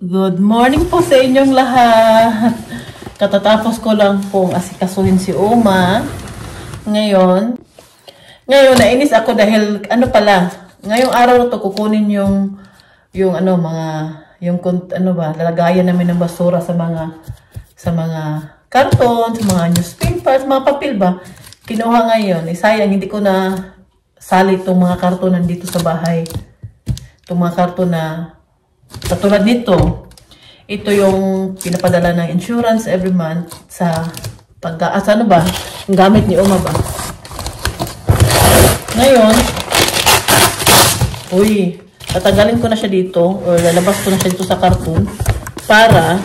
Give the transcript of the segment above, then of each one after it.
Good morning po sa inyong lahat. Katatapos ko lang pong asikasuhin si Oma. Ngayon nainis ako dahil ngayong araw na to kukunin yung lalagayan namin ng basura sa mga karton, sa mga newspapers, mga papel ba. Kinuha ngayon. Sayang hindi ko na sali itong mga karton nandito sa bahay. Itong mga karton na katulad nito, ito yung pinapadala ng insurance every month sa ang gamit ni Oma ba. Ngayon, tatanggalin ko na siya dito or lalabas ko na siya dito sa karton para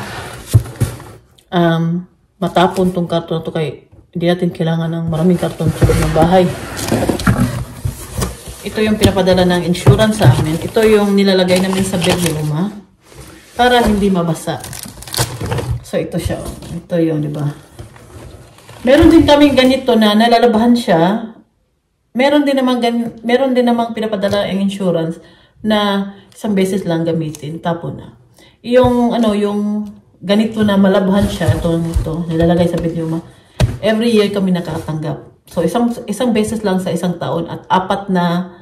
matapon tong karton na to kay hindi natin kailangan ng maraming karton sa loob ng bahay. Ito yung pinapadala ng insurance sa amin. Ito yung nilalagay namin sa bed ni Oma para hindi mabasa. So ito siya. Ito yung, di ba? Meron din kaming ganito na nalalabahan siya. Meron din namang pinapadala ang insurance na isang beses lang gamitin. Tapos na. Yung ganito na malabahan siya, ito nilalagay sa bed ni Oma. Every year kami nakatanggap. So, isang beses lang sa isang taon at apat na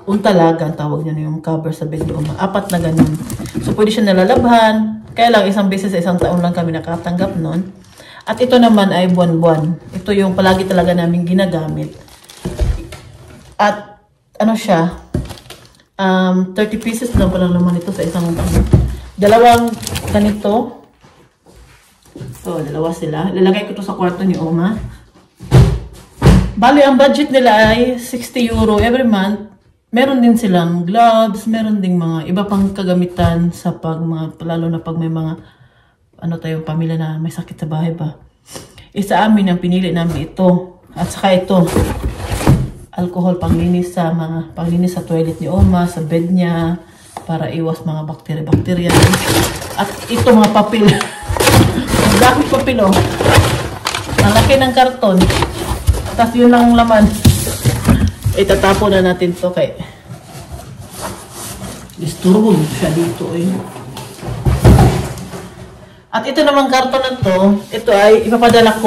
untalaga ang tawag niya yung cover sa bed ni Oma. Apat na ganun. So, pwede siya nalalabhan. Kaya lang, isang beses sa isang taon lang kami nakatanggap nun. At ito naman ay buwan-buwan. Ito yung palagi talaga namin ginagamit. At, siya, 30 pieces lang pala naman ito sa isang dalawang ganito. So, dalawa sila. Lalagay ko to sa kwarto ni Oma. Bali, ang budget nila ay 60 euro every month. Meron din silang gloves, meron ding mga iba pang kagamitan sa lalo na pag may mga, pamilya na may sakit sa bahay ba. Isa amin ang pinili namin ito. At saka ito, alcohol panglinis sa toilet ni Oma, sa bed niya, para iwas mga bakterya. At ito mga papel. Bakit papel oh? Ang laki ng karton. Tapos yun lang laman. Itatapon na natin to kay disturbo siya dito eh. At ito namang karton na to, ito ay papadala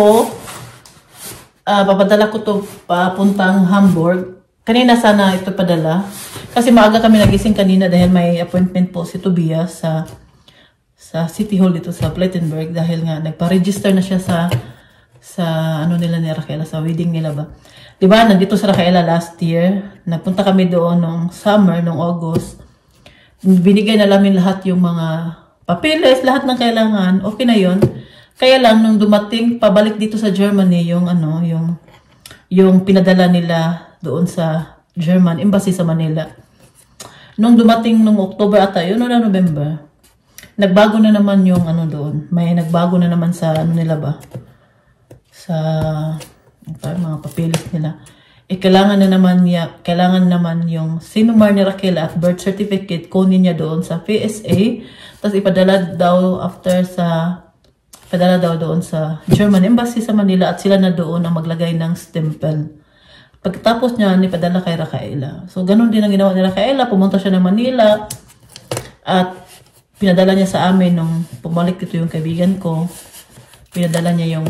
ko to papuntang Hamburg. Kanina sana ito padala. Kasi maaga kami nagising kanina dahil may appointment po si Tobias sa City Hall dito sa Plettenberg dahil nga nagpa-register na siya sa nila ni Raquela, sa wedding nila ba. Diba, nandito sa Raquela last year. Nagpunta kami doon nung summer, nung August. Binigay na namin lahat yung mga papeles, lahat ng kailangan. Okay na yun. Kaya lang, nung dumating, pabalik dito sa Germany, yung pinadala nila doon sa German Embassy sa Manila. Nung dumating nung October ata, yun na November, nagbago na naman yung doon. May nagbago na naman sa nila ba? Sa mga papeles nila. Kailangan naman yung sinumar ni Raquel at birth certificate kunin niya doon sa PSA. Tapos ipadala daw doon sa German Embassy sa Manila at sila na doon ang maglagay ng stempel. Pagkatapos niya, ipadala kay Raquela. So, ganun din ang ginawa ni Raquela. Pumunta siya ng Manila at pinadala niya sa amin nung pumalik dito yung kaibigan ko. Pinadala niya yung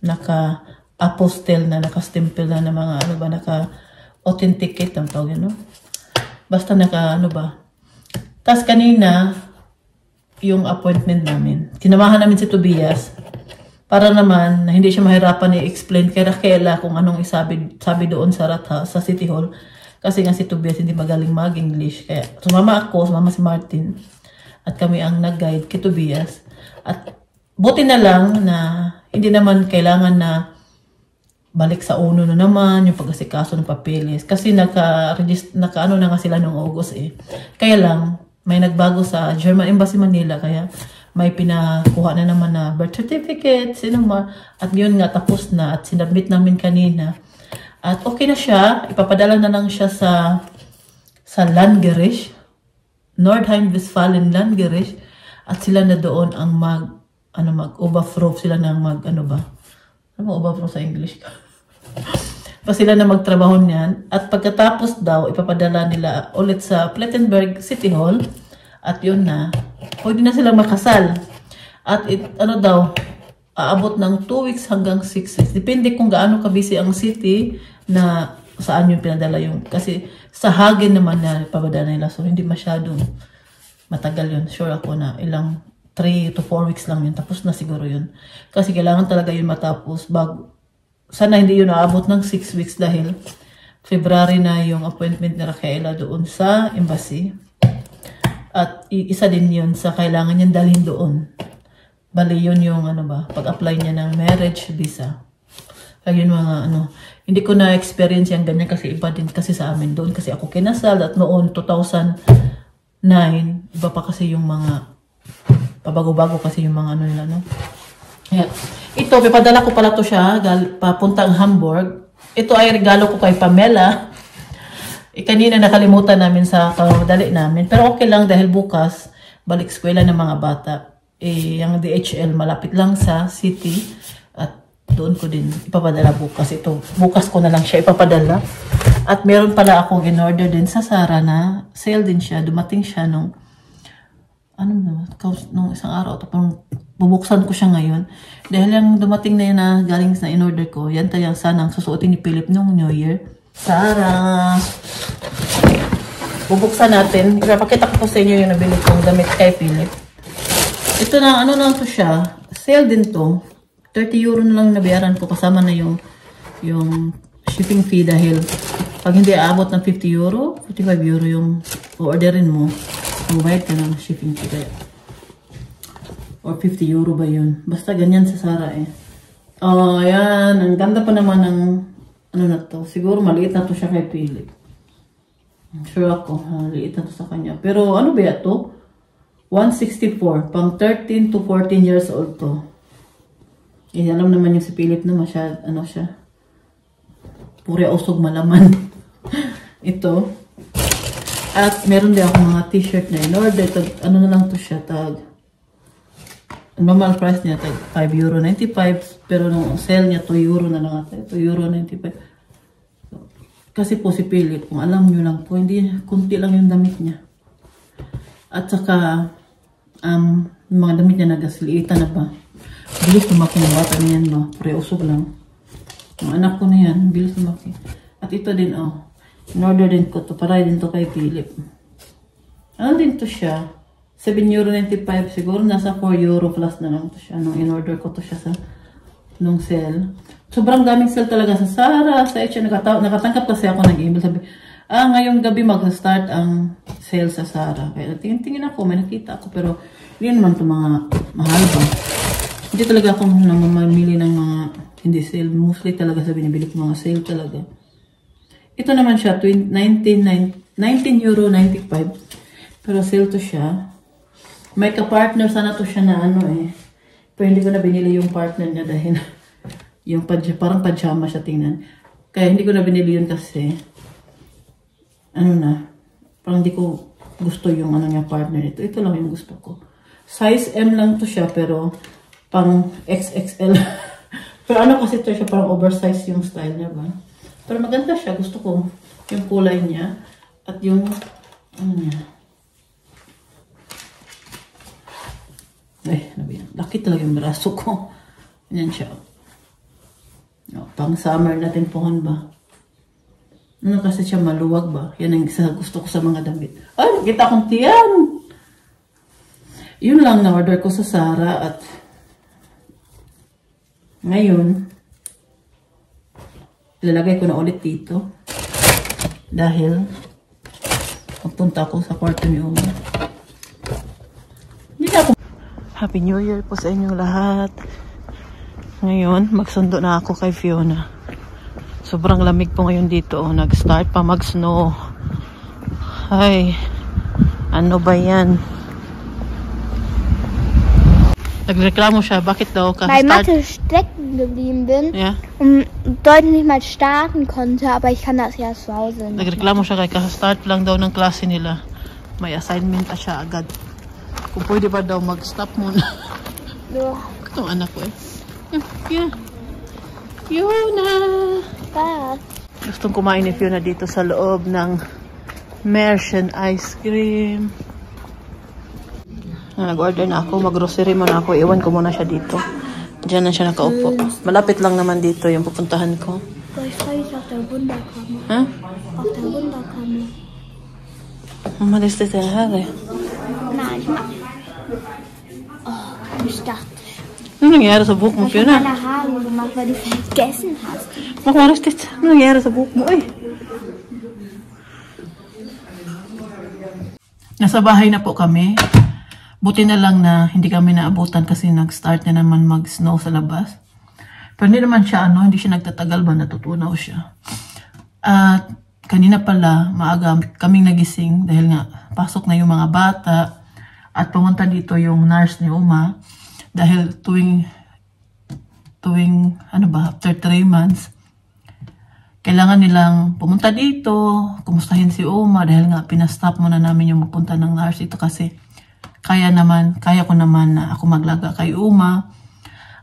naka-apostel na, naka-stempel na mga naka-authenticate ang tawag yun, no? Basta Tapos kanina, yung appointment namin. Tinamahan namin si Tobias para naman na hindi siya mahirapan i-explain kay Raquela kung anong sabi doon sa City Hall. Kasi nga si Tobias hindi magaling mag-English. Kaya sumama si Martin. At kami ang nag-guide kay Tobias. At buti na lang na hindi naman kailangan na balik sa uno na naman yung pag-asikaso ng papeles. Kasi na nga sila noong August eh. Kaya lang, may nagbago sa German Embassy Manila. Kaya may pinakuha na naman na birth certificate, at yun nga tapos na at sinabit namin kanina. At okay na siya, ipapadala na lang siya sa Landgericht, Nordrhein-Westfalen Landgericht, at sila na doon ang mag-overthrow sila ng overthrow sa English? pa sila na magtrabaho niyan. At pagkatapos daw, ipapadala nila ulit sa Plettenberg City Hall. At yun na, pwede na silang makasal. At ano daw, aabot ng 2 weeks hanggang 6 weeks. Depende kung gaano ka-busy ang city na saan yung pinadala yung. Kasi sa Hagen naman na ipapadala nila. So hindi masyadong matagal yun. Sure ako na ilang 3 to 4 weeks lang yun. Tapos na siguro yun. Kasi kailangan talaga yun matapos bago. Sana hindi yun naabot ng 6 weeks dahil February na yung appointment ni Raquela doon sa embassy. At isa din yun sa kailangan niyang dalhin doon. Bali yun yung ano ba, pag-apply niya ng marriage visa. Kaya yun mga ano, hindi ko na-experience yung ganyan kasi iba din kasi sa amin doon. Kasi ako kinasal at noon 2009, iba pa kasi yung mga, pabago-bago kasi yung mga ano nila, no? Yeah. Ito, pipadala ko pala to siya, papuntang Hamburg. Ito ay regalo ko kay Pamela. Kanina nakalimutan namin sa kamadali namin. Pero okay lang dahil bukas, balik eskwela ng mga bata. Yung DHL malapit lang sa city. At doon ko din ipapadala bukas. Ito, bukas ko na lang siya ipapadala. At meron pala akong in-order din sa Zara na sale din siya. Dumating siya nung isang araw, tapos bubuksan ko siya ngayon. Dahil yung dumating na yun na galing na in-order ko, yan tayo sana ang susuotin ni Philip nung New Year. Sarah! Bubuksan natin. Ipapakita ko po sa inyo yung nabili kong damit kay Philip. Ito na, ano na to siya. Sale din to. 30 euro na lang nabayaran ko kasama na yung shipping fee dahil pag hindi aabot ng 50 euro, 55 euro yung orderin mo. Bubayad ka ng shipping fee kaya. Or 50 euro ba yun? Basta ganyan sa Zara eh. Oh, ayan. Ang ganda pa naman ng ano na to. Siguro maliit na to siya kay Philip. Sure ako. Maliit na to sa kanya. Pero ano ba ito? 164. Pang 13 to 14 years old to. Eh, alam naman yung si Philip na ano siya. Puri usog malaman. Ito. At meron din ako mga t-shirt na in-order. Ano na lang to siya, normal price niya, tag €5.95. Pero nung sale niya, €2 na lang ata. €2.95. Kasi po si Philip, kung alam nyo lang po, hindi, kunti lang yung damit niya. At saka, mga damit niya nagasliitan na ba. Bilis lumaki ng bata niyan, no? Pre-usog lang. Ang anak ko na yan, bilis lumaki. At ito din, in-order din ko to. Para din to kay Philip. Ano din to siya? €7.95. Siguro nasa €4 plus na lang to siya. Nung in-order ko to siya sa nung sale. Sobrang daming sale talaga sa Zara. Sa H&M. Nakatangkap kasi ako nag-email. Sabi, ngayong gabi mag-start ang sale sa Zara. Kaya tingin ako. May nakita ako. Pero yun naman to mga mahal ba. Hindi talaga ako mamamili ng mga hindi sale. Mostly talaga sa binibili ko mga sale talaga. Ito naman siya, €19.95. Pero sale to siya. May ka-partner sana to siya na Pero hindi ko na binili yung partner niya dahil yung parang pajama siya tingnan. Kaya hindi ko na binili yun kasi parang hindi ko gusto yung niya partner nito. Ito lang yung gusto ko. Size M lang to siya pero pang XXL. Pero kasi to siya parang oversize yung style niya ba. Pero maganda siya. Gusto ko yung kulay niya. At yung, niya. Laki talaga yung braso ko. Yan siya. Pang summer natin pohon ba. Kasi siya maluwag ba. Yan ang isa gusto ko sa mga damit. Ay, nakita kong tiyan. Yun lang na order ko sa Zara at ngayon, ilalagay ko na ulit dito dahil magpunta ako sa kwarto ni Uma. Happy New Year po sa inyong lahat. Ngayon, magsundo na ako kay Fiona. Sobrang lamig po ngayon dito. Nag-start pa mag-snow. Ay, ano ba yan? Nagreklamo siya. Bakit daw? Weil Mathe stecken geblieben bin und Deutsch nicht mal starten konnte, aber ich kann das ja zu Hause nicht. Nagreklamo siya kay ka-start lang daw ng klase nila. May assignment pa siya agad. Kung pwede ba daw mag-stop muna. Itong anak ko Yeah. Fiona! Pa. Gustong kumain ni Fiona dito sa loob ng Merchant Ice Cream. Nag-order na ako. Mag-grocery muna ako. Iwan ko muna siya dito. Diyan na siya nakaupo. Malapit lang naman dito yung pupuntahan ko. Ha? Umalis din sa hari. Ich dachte. Ano nangyari sa buhok mo, Fiona? Ich habe meine Haare gemacht, weil du vergessen hast. Makaristit. Ano nangyari sa buhok mo, eh? Nasa bahay na po kami. Buti na lang na hindi kami naabutan kasi nag-start na naman mag-snow sa labas. Pero hindi naman siya, hindi siya nagtatagal ba, natutunaw siya. At kanina pala, maaga kaming nagising dahil nga pasok na yung mga bata at pumunta dito yung nurse ni Uma. Dahil tuwing after 3 months, kailangan nilang pumunta dito, kumustahin si Uma dahil nga pinastop muna namin yung magpunta ng nurse ito kasi kaya ko naman na ako maglaga kay Uma.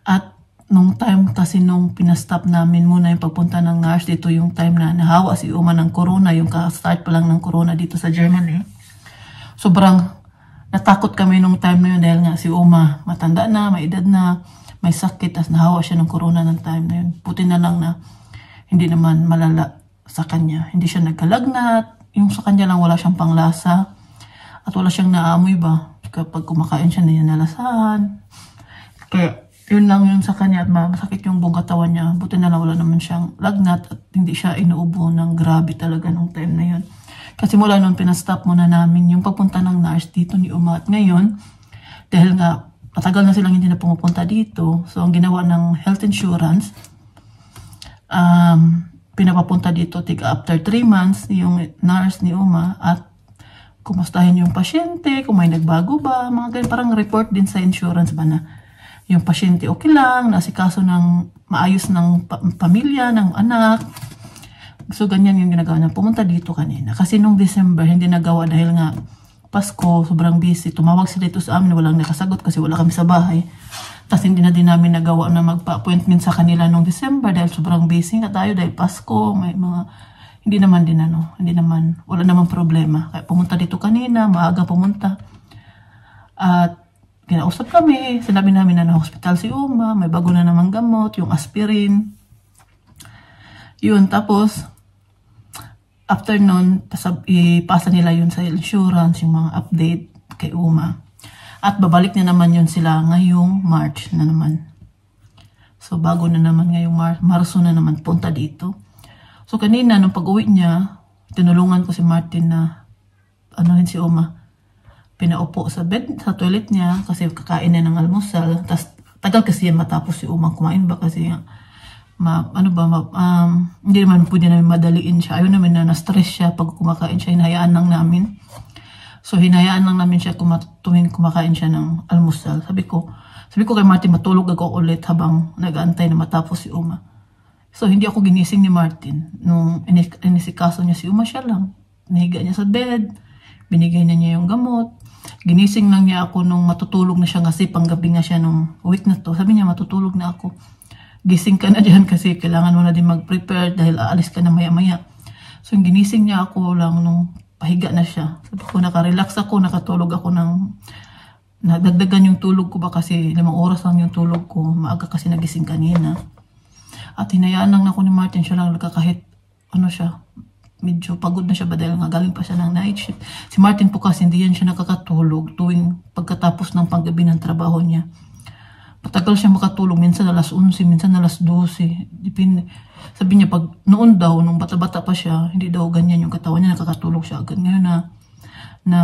At nung time kasi nung pinastop namin muna yung pagpunta ng nurse dito, yung time na nahawa si Uma ng corona, yung ka-start pa lang ng corona dito sa Germany. Sobrang natakot kami nung time na yun dahil nga si Uma matanda na, may edad na, may sakit, as nahawa siya ng corona ng time na yun. Puti na lang na hindi naman malala sa kanya. Hindi siya nagkalagnat, yung sa kanya lang wala siyang panglasa at wala siyang naamoy ba. Kapag kumakain siya nalasahan. Kaya yun lang yun sa kanya at masakit yung buong katawan niya. Buti na lang wala naman siyang lagnat at hindi siya inuubo ng grabe talaga nung time na yun. Kasi mula noon, pinastop muna namin yung papunta ng nurse dito ni Uma. At ngayon, dahil nga matagal na silang hindi na pumupunta dito, so ang ginawa ng health insurance, pinapapunta dito after 3 months yung nurse ni Uma at kumustahin yung pasyente, kung may nagbago ba, mga ganyan, parang report din sa insurance ba na yung pasyente okay lang, nasikaso ng maayos ng pamilya, ng anak. So, ganyan yung ginagawa na pumunta dito kanina. Kasi nung December, hindi nagawa dahil nga Pasko, sobrang busy. Tumawag sila dito sa amin, walang nakasagot kasi wala kami sa bahay. Tapos hindi na din namin nagawa na magpa-appointment sa kanila nung December dahil sobrang busy nga tayo dahil Pasko, may mga, wala namang problema. Kaya pumunta dito kanina, maaga pumunta. At kinausap kami, sinabi namin na na-hospital si Uma, may bago na namang gamot, yung aspirin. Yun, tapos, after nun, ipasa nila yun sa insurance, yung mga update kay Uma. At babalik na naman yun sila ngayong March na naman. So, bago na naman ngayong Marso na naman punta dito. So, kanina, nung pag-uwi niya, tinulungan ko si Martin na si Uma. Pinaupo sa bed, sa toilet niya, kasi kakain na ng almusal. Tapos, tagal kasi yan matapos si Uma kumain ba kasi hindi naman pwede namin madaliin siya. Ayaw namin na na-stress siya pag kumakain siya. Hinayaan lang namin. So, hinayaan lang namin siya tuwing kumakain siya ng almusal. Sabi ko kay Martin, matulog ako ulit habang nag-aantay na matapos si Uma. So, hindi ako ginising ni Martin. Nung inisikaso niya si Uma, siya lang. Nahiga niya sa bed. Binigay na niya yung gamot. Ginising lang niya ako nung matutulog na siya kasi panggabi nga siya nung week na to. Sabi niya, matutulog na ako. Gising ka na dyan kasi kailangan mo na din mag-prepare dahil aalis ka na maya-maya. So, ginising niya ako lang nung pahiga na siya. Sabi ko, nakarelax ako, nakatulog ako nadagdagan yung tulog ko ba kasi 5 oras lang yung tulog ko. Maaga kasi nagising kanina. At hinayaan lang ako ni Martin, siya lang kahit siya, medyo pagod na siya ba dahil nga galing pa siya ng night shift. Si Martin po kasi hindi yan siya nakakatulog tuwing pagkatapos ng panggabi ng trabaho niya. Matagal siya makatulog, minsan alas 11, minsan alas 12. Depende. Sabi niya, noon daw, nung bata-bata pa siya, hindi daw ganyan yung katawan niya, nakakatulog siya agad. Ngayon na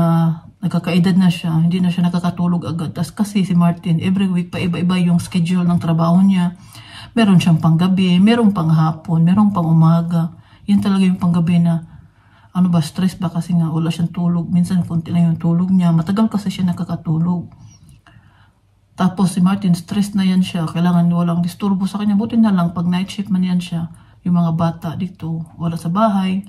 nagkakaedad na siya, hindi na siya nakakatulog agad. Tapos kasi si Martin, every week pa iba-iba yung schedule ng trabaho niya. Meron siyang panggabi, merong panghapon, merong pang umaga. Yan talaga yung panggabi na, stress ba kasi nga wala siyang tulog. Minsan konti lang yung tulog niya. Matagal kasi siya nakakatulog. Tapos si Martin, stress na yan siya. Kailangan walang disturbo sa kanya. Buti na lang, pag night shift man yan siya, yung mga bata dito wala sa bahay.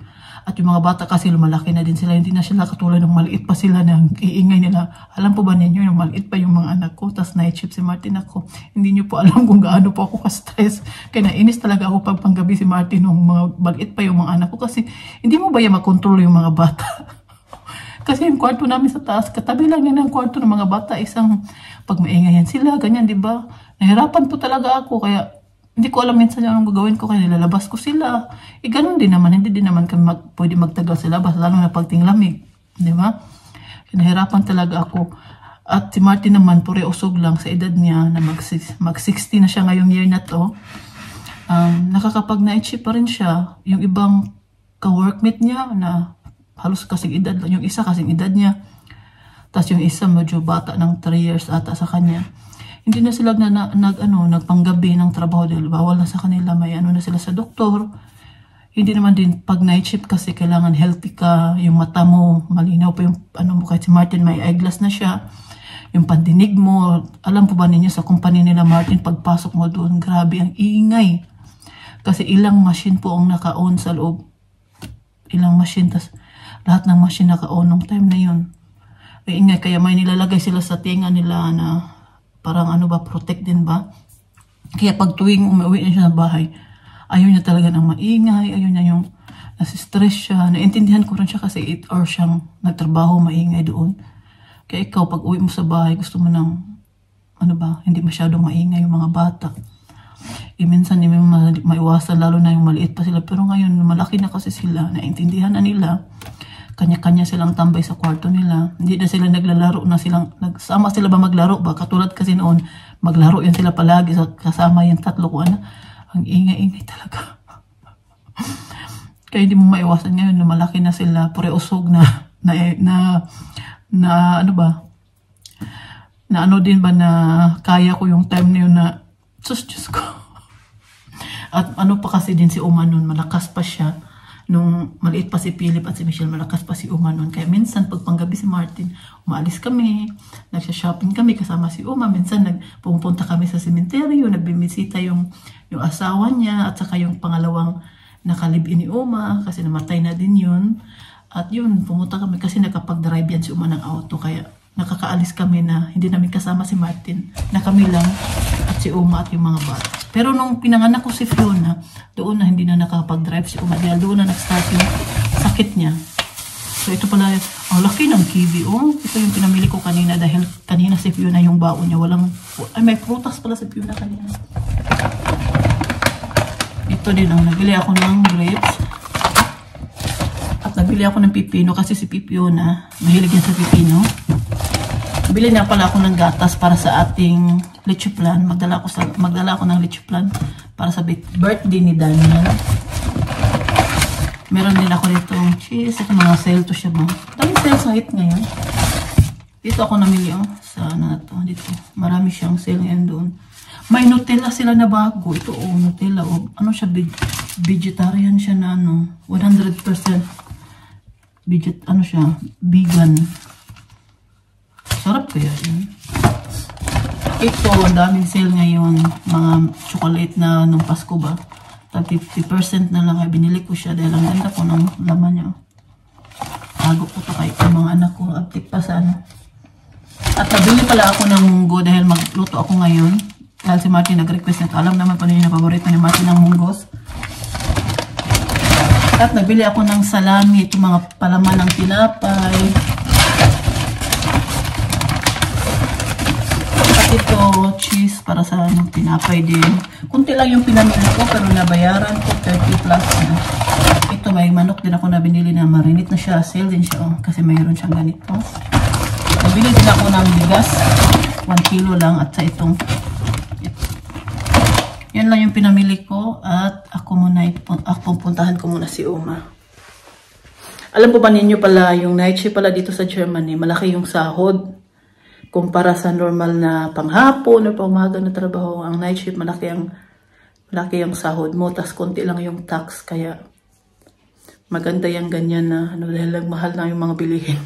At yung mga bata kasi lumalaki na din sila. Hindi na sila katulad ng maliit pa sila na iingay nila. Alam po ba ninyo, yung maliit pa yung mga anak ko. Tas night shift si Martin ako. Hindi nyo po alam kung gaano po ako ka-stress. Kaya nainis talaga ako pag panggabi si Martin nung mga maliit pa yung mga anak ko. Kasi hindi mo ba yung makontrol yung mga bata? Kasi yung kwarto namin sa taas, katabi lang yan ang kwarto ng mga bata. Isang pag maingayan sila, ganyan, di ba? Nahirapan po talaga ako. Kaya hindi ko alam minsan anong gagawin ko, kaya nilalabas ko sila. Ganun din naman, hindi din naman kami pwede magtagal sa labas, lalo na pag tinglamig. Di ba? Nahirapan talaga ako. At si Martin naman, pure usog lang sa edad niya, na mag-60 na siya ngayong year na to. Nakakapag-night shift pa rin siya. Yung ibang ka-workmate niya, na halos kasing edad, yung isa kasing edad niya. Tapos yung isa medyo bata ng 3 years ata sa kanya. Hindi na sila nagpanggabi ng trabaho dahil bawal na sa kanila, may na sila sa doktor. Hindi naman din pag night shift kasi kailangan healthy ka, yung mata mo, malinaw pa yung mo, kahit si Martin may eyeglass na siya. Yung pandinig mo, alam po ba ninyo sa company nila Martin, pagpasok mo doon, grabe ang ingay. Kasi ilang machine po ang naka-on sa loob. Ilang machine, tas lahat ng machine naka-on nung time na yun. Ay ingay, kaya may nilalagay sila sa tinga nila na parang protect din ba? Kaya pag tuwing umuwi na siya sa bahay, ayaw niya talaga ng maingay, ayaw niya yung nasistress siya. Naintindihan ko rin siya kasi 8 hours siyang nagtrabaho, maingay doon. Kaya ikaw, pag uwi mo sa bahay, gusto mo ng, hindi masyadong maingay yung mga bata. Minsan, hindi mo maiwasan, lalo na yung maliit pa sila. Pero ngayon, malaki na kasi sila, naintindihan na nila. Kanya-kanya silang tambay sa kwarto nila. Hindi na sila naglalaro na silang, nagsama sila ba maglaro ba? Katulad kasi noon, maglaro yan sila palagi kasama yung tatlo ko. Ang ingay-ingay talaga. Kaya hindi mo maiwasan ngayon na malaki na sila, pure usog na din ba na kaya ko yung time na yun na, Diyos ko. At pa kasi din si Uma noon, malakas pa siya. Nung maliit pa si Philip at si Michelle, malakas pa si Uma noon. Kaya minsan, pag panggabi si Martin, umaalis kami, nagsha-shopping kami kasama si Uma. Minsan, pumunta kami sa sementeryo, nagbimisita yung asawa niya, at saka yung pangalawang nakalibin ni Uma, kasi namatay na din yun. At yun, pumunta kami kasi nakapag-drive yan si Uma ng auto. Kaya nakakaalis kami na hindi namin kasama si Martin, na kami lang at si Uma at yung mga bata. Pero nung pinanganak ko si Fiona, doon na hindi na nakapag-drive si Uma. Dahil doon na nag-start yung sakit niya. So ito pala, ang laki ng kiwi. Ito yung pinamili ko kanina dahil kanina si Fiona yung baon niya. May prutas pala si Fiona kanina. Ito din, nabili ako ng grapes. At nabili ako ng pipino kasi si Fiona, mahilig yan sa pipino. Bili na pala ako ng gatas para sa ating leche plan. Magdala ako ng leche plan para sa birthday ni Daniel. Meron din ako dito cheese. Ito mga sale to siya ba? Daming sale sa hit ngayon. Dito ako namili sa dito. Marami siyang sale ngayon doon. May Nutella sila na bago. Ito Nutella. Siya, vegetarian siya na 100% vegan. Sarap kaya yun. Ito, ang daming sale ngayon. Mga chocolate na nung Pasko ba. 50% na lang ay binili ko siya dahil ang ganda ko ng laman niya. Tago ko ito kay mga anak ko. Uptik pa sa At nabili pala ako ng munggo dahil magluto ako ngayon. Dahil si Martin nag-request nito. Alam naman pa niyo na paborito ni Martin ng munggos. At nabili ako ng salami. Ito mga palaman ng tinapay. Ito, cheese para sa tinapay din. Kunti lang yung pinamili ko pero nabayaran ko 30 plus na. Ito may manok din ako na binili na marinate na siya. Sale din siya kasi mayroon siyang ganito. Nabili din ako ng bigas. 1 kilo lang at sa ito. Yan lang yung pinamili ko at ako puntahan ko muna si Uma. Alam po ba ninyo pala yung night shift pala dito sa Germany, malaki yung sahod. Kumpara sa normal na panghapon o pangmaga na trabaho, ang night shift malaki ang sahod mo, tas konti lang yung tax, kaya maganda yung ganyan na dahil lang mahal na yung mga bilihin.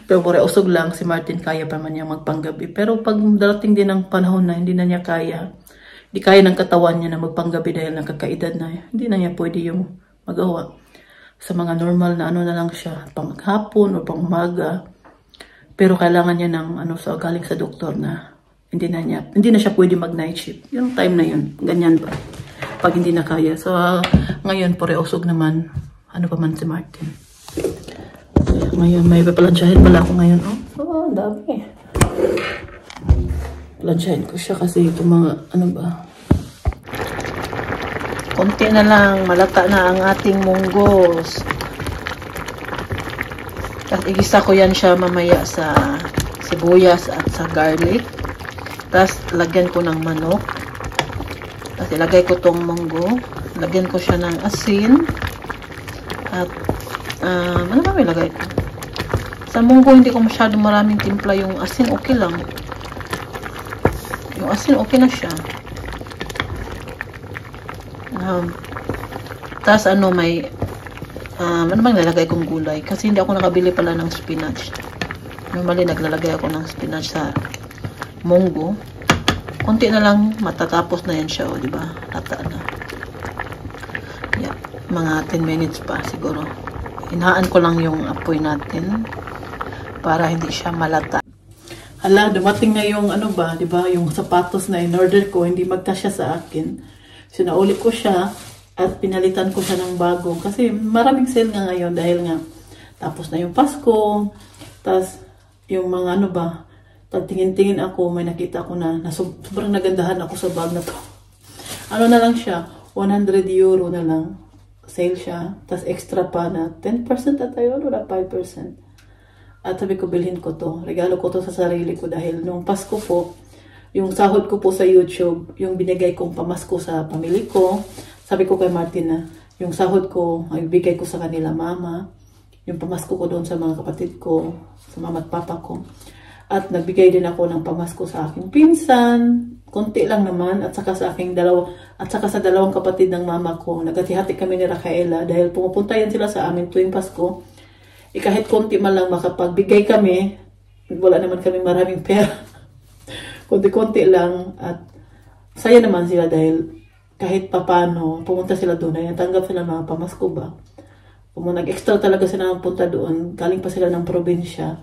Pero pure usog lang, si Martin kaya pa man niya magpanggabi. Pero pag darating din ang panahon na hindi na niya kaya, Di kaya ng katawan niya na magpanggabi dahil nakakaedad na. Hindi na niya pwede yung magawa. Sa mga normal na ano na lang siya, panghapon o pang-umaga. Pero kailangan niya ng galing sa doktor na hindi na siya pwede mag-night shift. Yung time na yun, ganyan ba? Pag hindi na kaya. So, ngayon, pareosog naman, ano pa man si Martin. Ngayon, may papalansyahin pala ako ngayon. Oh, so, ang dami. Palansyahin ko siya kasi itong mga, konti na lang, malata na ang ating munggos. Tapos, igisa ko yan siya mamaya sa sibuyas at sa garlic. Tapos, lagyan ko ng manok. Tapos, ilagay ko tong munggo. Lagyan ko siya ng asin. At, ano ba may lagay ko? Sa munggo, hindi ko masyadong maraming timpla. Yung asin, okay lang. Yung asin, okay na siya. Tapos, may, ano bang nalagay kong gulay? Kasi hindi ako nakabili pala ng spinach. Normally, naglalagay ako ng spinach sa munggo. Konti na lang, matatapos na yan siya, di ba? Lata na. Yeah, mga 10 minutes pa siguro. Hinaan ko lang yung apoy natin para hindi siya malata. Hala, dumating na yung di ba? Yung sapatos na in-order ko, hindi magkasya sa akin. So, nauli ko siya at pinalitan ko siya ng bago. Kasi maraming sale nga ngayon dahil nga tapos na yung Pasko. Tapos, yung mga pagtingin-tingin ako, may nakita ko na sobrang nagandahan ako sa bag na to. Na lang siya, 100 euro na lang. Sale siya. Tapos extra pa na 10% at ayun, wala 5%. At sabi ko, bilhin ko to. Regalo ko to sa sarili ko dahil nung Pasko po, yung sahod ko po sa YouTube, yung binigay kong pamasko sa pamilya ko, sabi ko kay Martin na, yung sahod ko, ay bigay ko sa kanila mama, yung pamasko ko doon sa mga kapatid ko, sa mama at papa ko. At nagbigay din ako ng pamasko sa aking pinsan, konti lang naman, at saka sa aking sa dalawang kapatid ng mama ko. Nagati-hati kami ni Rafaela dahil pumupunta yan sila sa amin tuwing Pasko. Kahit konti man lang makapagbigay kami, wala naman kami maraming pera. Konti-konti lang at saya naman sila dahil kahit papano, pumunta sila doon, ay tanggap sila mga pamasko ba. Kung nag-extra talaga sila ng punta doon, galing pa sila ng probinsya.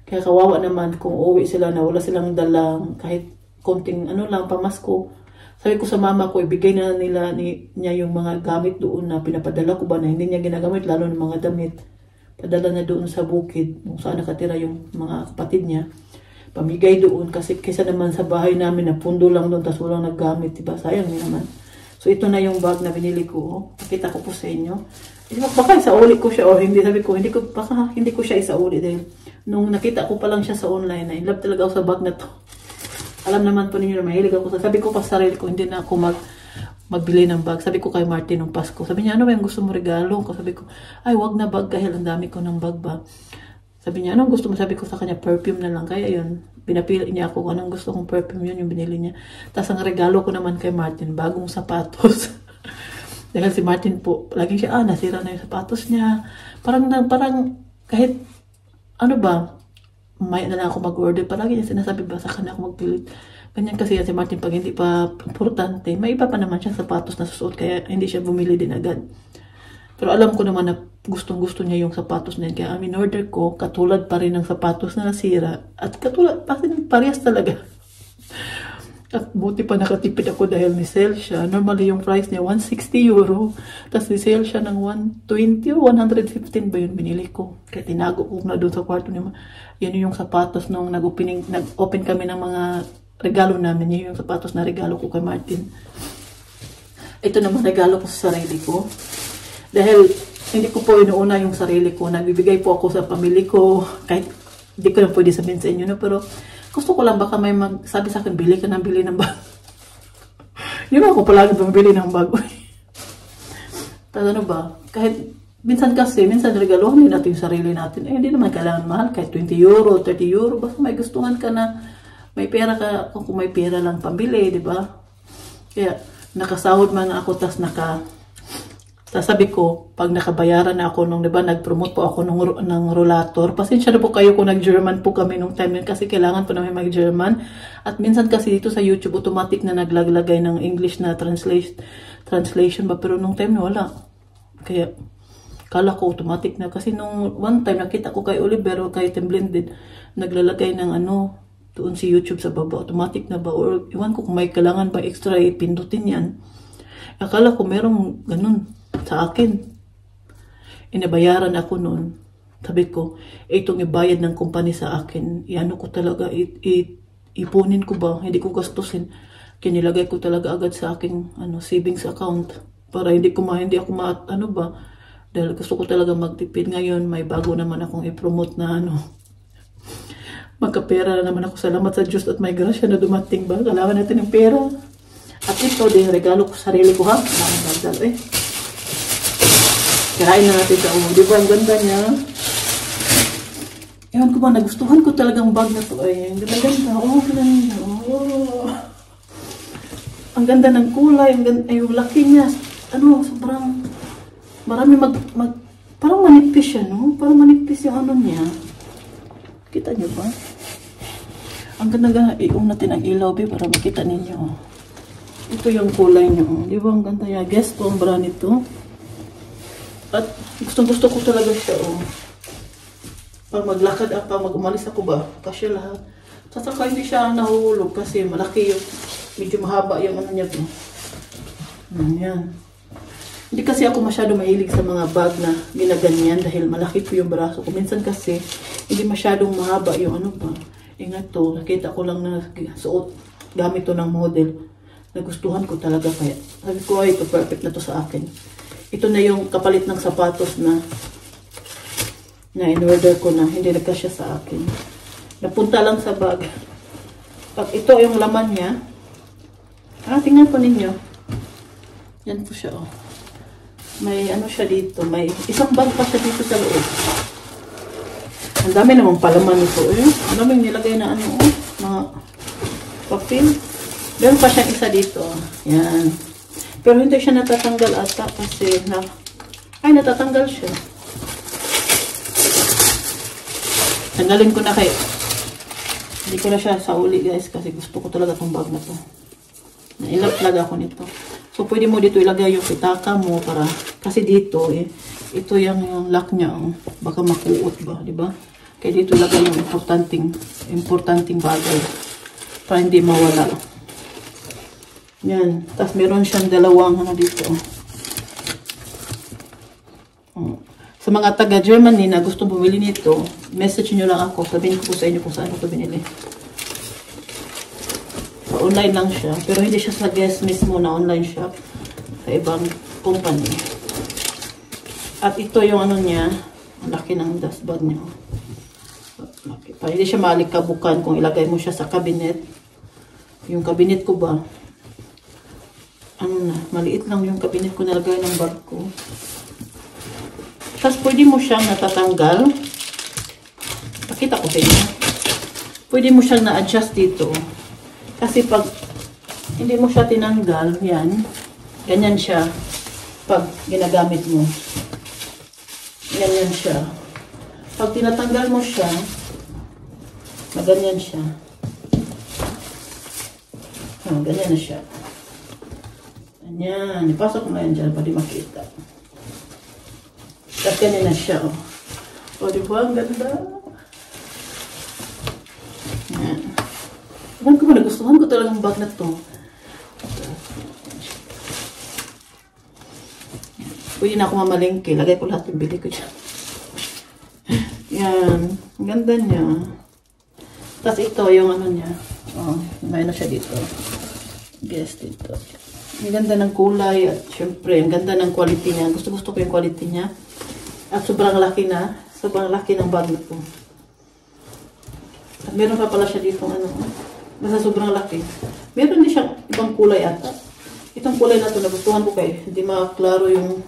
Kaya kawawa naman kung uwi sila na wala silang dalang kahit konting lang pamasko. Sabi ko sa mama ko, ibigay na niya yung mga gamit doon na pinapadala ko ba na hindi niya ginagamit, lalo ng mga damit. Padala na doon sa bukid, kung saan nakatira yung mga kapatid niya. Pamigay doon, kasi kaysa naman sa bahay namin na pundo lang doon, tapos walang naggamit, diba? Sayang din naman. So, ito na yung bag na binili ko. Pakita ko po sa inyo. Baka isauli ko siya, o hindi, sabi ko, baka hindi ko siya isauli dahil nung nakita ko pa lang siya sa online, na in love talaga ako sa bag na to. Alam naman po ninyo na mahilig ako. Sabi ko pa sa sarili ko, hindi na ako magbili ng bag. Sabi ko kay Martin nung Pasko. Sabi niya, ano ba yung gusto mo regalo? Sabi ko, ay, wag na bag dahil ang dami ko ng bag ba. Sabi niya, anong gusto mo? Sabi ko sa kanya, perfume na lang. Kaya yun, pinapili niya ako anong gusto kong perfume, yun yung binili niya. Tapos ang regalo ko naman kay Martin, bagong sapatos. Dahil si Martin po, laging siya, nasira na yung sapatos niya. Parang kahit, may na lang ako mag-order. Palagi niya sinasabi ba sa kanya ako magpilit. Ganyan kasi yan si Martin, pag hindi pa importante, may iba pa naman siya sapatos na susuot, kaya hindi siya bumili din agad. Pero alam ko naman na gustong-gusto niya yung sapatos na yun. Kaya ang in-order ko, katulad pa rin ng sapatos na nasira. At katulad, parehas talaga. At buti pa nakatipid ako dahil ni sale siya. Normally yung price niya, 160 euro. Tapos ni sale siya ng 120 o 115 ba yun binili ko. Kaya tinago ko na doon sa kwarto niya. Yan yung sapatos nung nag-open kami ng mga regalo namin. Yan yung sapatos na regalo ko kay Martin. Ito naman regalo ko sa sarili ko. Dahil hindi ko po inuuna yung sarili ko. Nagbibigay po ako sa pamilya ko. Kahit hindi ko lang pwede sabihin sa inyo. No? Pero gusto ko lang baka may magsabi sa akin, bili ka ng bili ng bag. Yun ako palagi bumili ng bag. Tapos ba? Kahit minsan regaluhan din natin yung sarili natin. Hindi naman kailangan mahal. Kahit 20 euro, 30 euro. Basta may gustuhan ka na may pera ka. Kung may pera lang pambili, di ba? Kaya nakasahod man ako, tas Tapos sabi ko, pag nakabayaran na ako nung, di ba, nag-promote po ako ng rollator. Pasensya na po kayo kung nag-German po kami nung time yun kasi kailangan po namin mag-German. At minsan kasi dito sa YouTube, automatic na naglaglagay ng English na translation ba. Pero nung time na wala. Kaya, kala ko automatic na. Kasi nung one time, nakita ko kay Oliver o kay Tim Blended, naglalagay ng ano, doon si YouTube sa baba. Automatic na ba? Or iwan ko kung may kailangan ba extra ipindutin yan. Akala ko merong ganun sa akin. Inabayaran ako noon. Sabi ko, itong ibayad ng company sa akin, iano ko talaga, ipunin ko ba? Hindi ko gastusin. Kinilagay ko talaga agad sa aking savings account para hindi ako ano ba? Dahil gusto ko talaga magtipid. Ngayon, may bago naman akong i-promote na magkapera na naman ako. Salamat sa Diyos at may grasya na dumating ba? Kailangan natin ng pera. At ito din, regalo ko sa sarili ko ha. Kirain na natin sa di ba? Ang ganda niya. Ewan ko ba, nagustuhan ko talagang bag na to. Ay, ang ganda. Oh, ganda. Oh. Ang ganda ng kulay. Yung laki niya. Sobrang marami parang manipis siya, no? Parang manipis yung niya. Kita niyo ba? Ang ganda. I-on natin ang ilaw, para makita ninyo. Ito yung kulay niya. Di ba? Ang ganda niya. Guess po ang brand nito. At gusto ko talaga siya, Pag maglakad pag mag-umalis ako ba, kasi lahat. Saka hindi siya nahuhulog kasi malaki yung, medyo mahaba yung niya to. Yan. Hindi kasi ako masyado mahilig sa mga bag na ginaganyan dahil malaki po yung braso ko. Minsan kasi, hindi masyadong mahaba yung Ingat to, nakita ko lang na suot, gamit to ng model. Nagustuhan ko talaga kaya. Sabi ko, ito perfect na to sa akin. Ito na yung kapalit ng sapatos na in-order ko na. Hindi nagkasya sa akin. Napunta lang sa bag. Pag ito yung laman niya. Tingnan po ninyo. Yan po siya, May siya dito. May isang bag pa siya dito sa loob. Ang dami namang palaman nito, Ang daming nilagay na mga papel. Meron pa siyang isa dito. Yan. Pero hindi siya natatanggal ata kasi natatanggal siya. Tanggalin ko na hindi ko na siya sa uli guys kasi gusto ko talaga itong bag na to. Nailap talaga ako nito. So pwede mo dito ilagay yung pitaka mo para, kasi dito ito yung lock niya. Baka makuot ba, di ba? Kaya dito ilagay yung importanting bagay para hindi mawala. Yan. Tapos meron siyang dalawang dito. Sa mga taga-Germany na gustong bumili nito, message nyo lang ako. Sabihin ko po sa inyo kung saan ko ito binili. Online lang siya. Pero hindi siya sa Guess mismo na online shop. Sa ibang company. At ito yung niya. Ang laki ng dust bag niya. Laki pa. Hindi siya malikabukan kung ilagay mo siya sa cabinet. Yung cabinet ko ba? Maliit lang yung cabinet ko nalagay ng bag ko. Tapos pwede mo siyang natatanggal. Pakita ko sa inyo. Pwede mo siyang na-adjust dito. Kasi pag hindi mo siya tinanggal, yan. Ganyan siya. Pag ginagamit mo. Ganyan siya. Pag tinatanggal mo siya, ganyan siya. Ganyan na siya. Yan, ipasok mo yan dyan para di makita. Tapos ganyan na siya, di ba? Ang ganda. Yan. Alam ko ba, nagustuhan ko talagang bag na to. Pwede na ako mamalingki. Lagay ko lahat yung bili ko dyan. Yan. Ang ganda niya. Tapos ito, yung niya. May siya dito. Guess dito. Ang ganda ng kulay at syempre, ang ganda ng quality niya. Gusto ko yung quality niya. At sobrang laki ng bag na ito. At meron pa pala siya dito basta sobrang laki. Meron din siyang ibang kulay ata. Itong kulay na ito, nagustuhan ko kayo. Hindi maklaro yung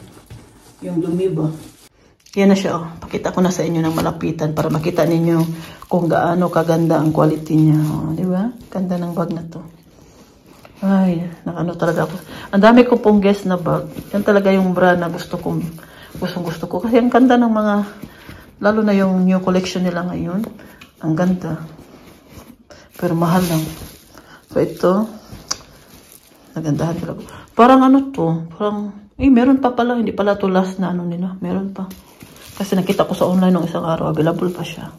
dumi ba. Yan na siya, Pakita ko na sa inyo ng malapitan para makita ninyo kung gaano kaganda ang quality niya. Di ba? Ganda ng bag na to. Ay, nakano talaga ako. Ang dami ko pong guess na bag. Yan talaga yung brand na gusto ko. Kasi ang ganda ng mga, lalo na yung new collection nila ngayon. Ang ganda. Pero mahal lang. So ito, nagandahan talaga. Parang ano to, parang, meron pa pala. Hindi pala to last na ano nila. Meron pa. Kasi nakita ko sa online nung isang araw, available pa siya.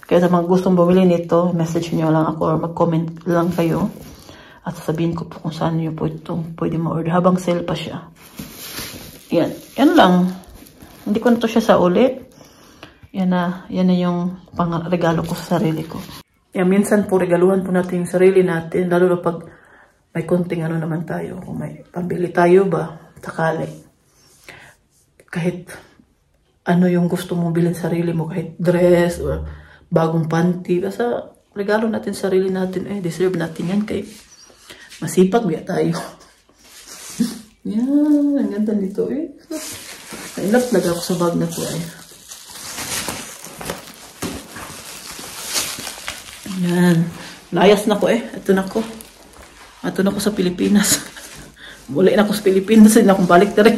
Kaya sa mga gustong bumili nito, message nyo lang ako or mag-comment lang kayo. At sasabihin ko po kung saan nyo po itong pwede ma-order habang sale pa siya. Yan. Yan lang. Hindi ko na to siya sa uli. Yan na yung regalo ko sa sarili ko. Yan, minsan po regaluhan po natin yung sarili natin. Lalo na pag may konting ano naman tayo. Kung may pambili tayo ba, sakali. Kahit ano yung gusto mong bilhin sarili mo. Kahit dress or bagong panty. Basta regalo natin sarili natin. Deserve natin yan kay masipag biya tayo. Yan, ang ganda nito Nailap talaga ako sa bag na to Yan. Layas na ko Ito na ko. Ito na ko sa Pilipinas. Muli na ko sa Pilipinas. Hindi na akong balik na rin.